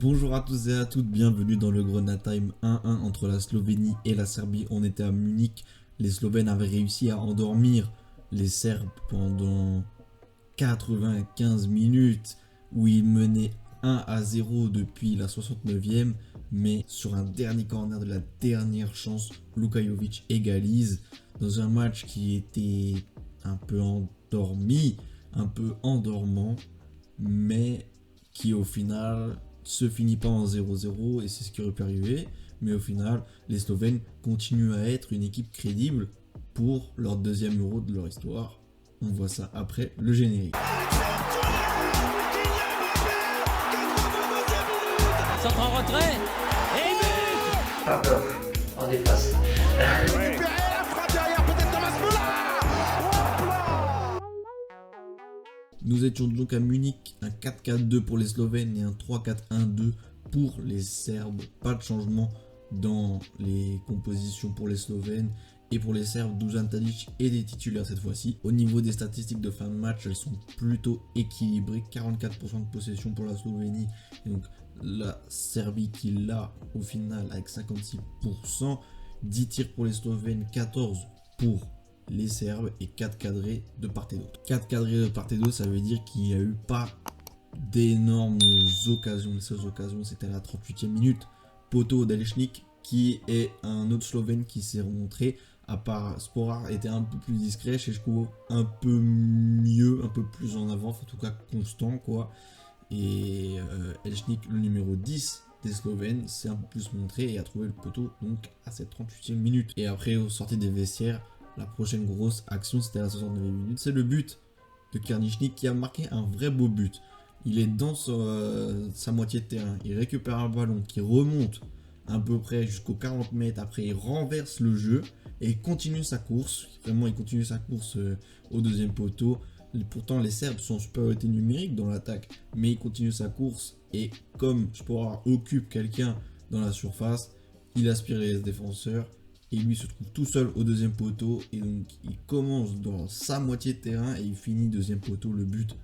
Bonjour à tous et à toutes, bienvenue dans le Grenade Time 1-1 entre la Slovénie et la Serbie. On était à Munich, les Slovènes avaient réussi à endormir les Serbes pendant 95 minutes où ils menaient 1-0 depuis la 69e, mais sur un dernier corner de la dernière chance, Luka Jovic égalise dans un match qui était un peu endormi, un peu endormant, mais qui au final se finit pas en 0-0 et c'est ce qui aurait pu arriver. Mais au final, les Slovènes continuent à être une équipe crédible pour leur deuxième Euro de leur histoire. On voit ça après le générique. Centre en retrait et but. Pas peur, on dépasse. Nous étions donc à Munich, un 4-4-2 pour les Slovènes et un 3-4-1-2 pour les Serbes. Pas de changement dans les compositions pour les Slovènes. Et pour les Serbes, Dusan Tadic est des titulaires cette fois-ci. Au niveau des statistiques de fin de match, elles sont plutôt équilibrées. 44% de possession pour la Slovénie. Et donc la Serbie qui l'a au final avec 56%. 10 tirs pour les Slovènes, 14 pour les Serbes et 4 cadrés de part et d'autre. 4 cadrés de part et d'autre, ça veut dire qu'il n'y a eu pas d'énormes occasions. Les seules occasions, c'était à la 38e minute. Poto Delešnik, qui est un autre Slovène qui s'est remontré. À part Sporar était un peu plus discret, Šeško un peu mieux, un peu plus en avant, en tout cas constant quoi. Et Elchnik, le numéro 10 des Slovènes, s'est un peu plus montré et a trouvé le poteau donc à cette 38e minute. Et après, au sorti des vestiaires, la prochaine grosse action, c'était à la 69e minute. C'est le but de Krničnik qui a marqué un vrai beau but. Il est dans sa moitié de terrain, il récupère un ballon qui remonte à peu près jusqu'aux 40 mètres. Après, il renverse le jeu et il continue sa course. Vraiment, il continue sa course au deuxième poteau. Pourtant, les Serbes sont en supériorité numérique dans l'attaque, mais il continue sa course. Et comme Sporar occupe quelqu'un dans la surface, il aspire les défenseurs. Et lui se trouve tout seul au deuxième poteau. Et donc, il commence dans sa moitié de terrain et il finit deuxième poteau. Le but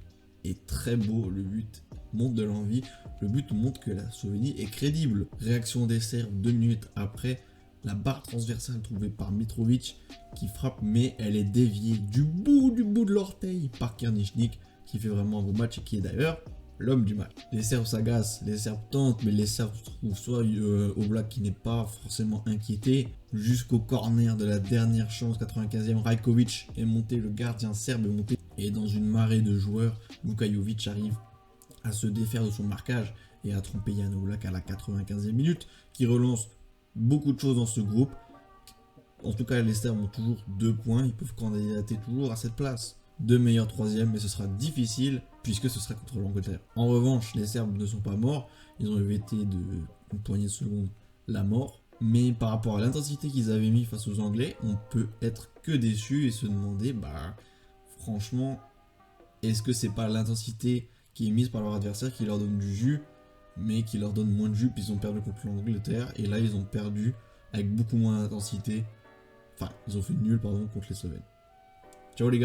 est très beau. Le but montre de l'envie. Le but montre que la Slovénie est crédible. Réaction des Serbes 2 minutes après. La barre transversale trouvée par Mitrovic qui frappe, mais elle est déviée du bout de l'orteil par Krničnik qui fait vraiment un beau match et qui est d'ailleurs l'homme du match. Les Serbes s'agacent, les Serbes tentent, mais les Serbes trouvent soit Oblak qui n'est pas forcément inquiété, jusqu'au corner de la dernière chance, 95e, Rajkovic est monté, le gardien serbe est monté, et dans une marée de joueurs, Luka Jovic arrive à se défaire de son marquage et à tromper Jan Oblak à la 95e minute, qui relance beaucoup de choses dans ce groupe. En tout cas, les Serbes ont toujours 2 points, ils peuvent candidater toujours à cette place de meilleur troisième, mais ce sera difficile puisque ce sera contre l'Angleterre. En revanche, les Serbes ne sont pas morts, ils ont évité de une poignée de secondes la mort, mais par rapport à l'intensité qu'ils avaient mis face aux Anglais, on peut être que déçu et se demander, franchement, est-ce que c'est pas l'intensité qui est mise par leur adversaire qui leur donne du jus, mais qui leur donne moins de jus, puis ils ont perdu contre l'Angleterre, et là ils ont perdu avec beaucoup moins d'intensité, enfin ils ont fait nul contre les Slovènes. Ciao les gars.